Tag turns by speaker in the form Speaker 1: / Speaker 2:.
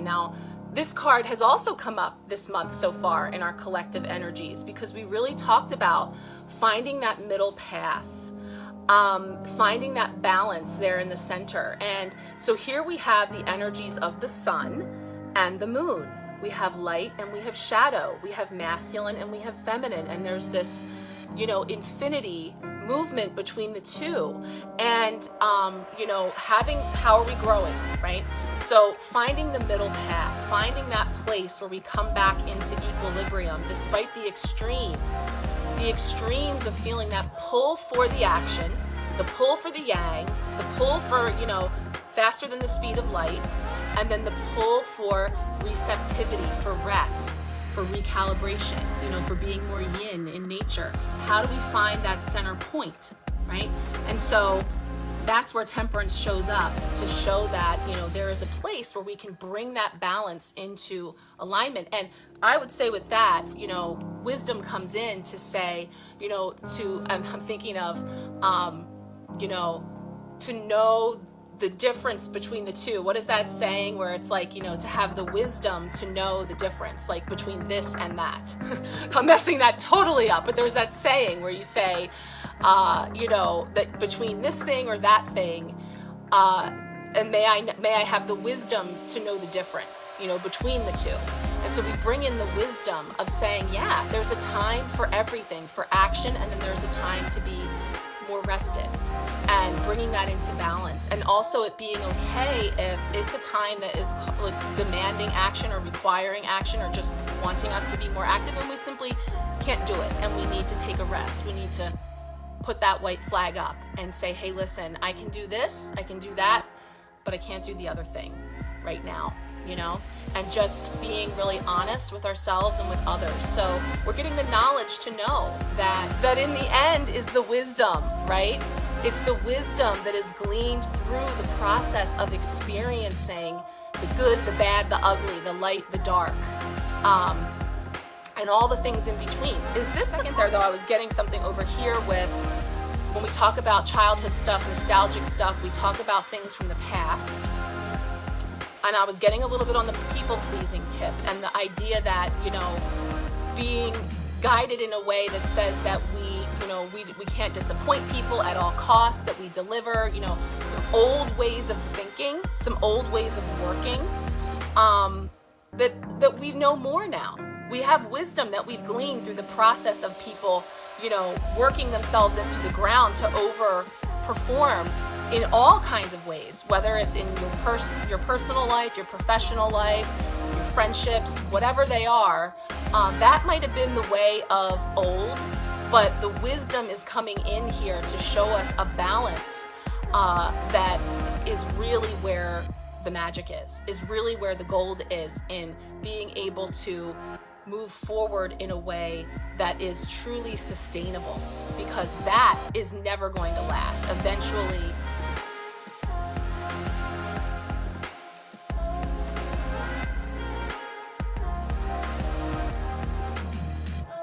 Speaker 1: Now, this card has also come up this month so far in our collective energies because we really talked about finding that middle path, finding that balance there in the center. And so here we have the energies of the sun and the moon. We have light and we have shadow. We have masculine and we have feminine. And there's this, you know, infinity movement between the two. And, you know, how are we growing, right? So finding the middle path, finding that place where we come back into equilibrium despite the extremes of feeling that pull for the action, the pull for the yang, the pull for, you know, faster than the speed of light, and then the pull for receptivity, for rest, for recalibration, you know, for being more yin in nature. How do we find that center point, right? And so that's where temperance shows up, to show that, you know, there is a place where we can bring that balance into alignment. And I would say with that, you know, wisdom comes in to say, you know, I'm thinking of, you know, to know the difference between the two. What is that saying where it's like, you know, to have the wisdom to know the difference, like between this and that. I'm messing that totally up, but there's that saying where you say, you know, that between this thing or that thing, and may I have the wisdom to know the difference, you know, between the two. And so we bring in the wisdom of saying, yeah, there's a time for everything, for action, and then there's a time to be more rested, and bringing that into balance. And also it being okay if it's a time that is like demanding action or requiring action or just wanting us to be more active, and we simply can't do it and we need to take a rest. We need to put that white flag up and say, hey, listen, I can do this, I can do that, but I can't do the other thing right now, you know? And just being really honest with ourselves and with others. So we're getting the knowledge to know that in the end is the wisdom, right? It's the wisdom that is gleaned through the process of experiencing the good, the bad, the ugly, the light, the dark, and all the things in between. Is this second there, though, I was getting something over here with, when we talk about childhood stuff, nostalgic stuff, we talk about things from the past. And I was getting a little bit on the people-pleasing tip and the idea that, you know, being guided in a way that says that we can't disappoint people at all costs, that we deliver, you know, some old ways of thinking, some old ways of working, that we know more now. We have wisdom that we've gleaned through the process of people, you know, working themselves into the ground to overperform in all kinds of ways, whether it's in your personal life, your professional life, your friendships, whatever they are. That might have been the way of old, but the wisdom is coming in here to show us a balance that is really where the magic is really where the gold is, in being able to move forward in a way that is truly sustainable, because that is never going to last. Eventually,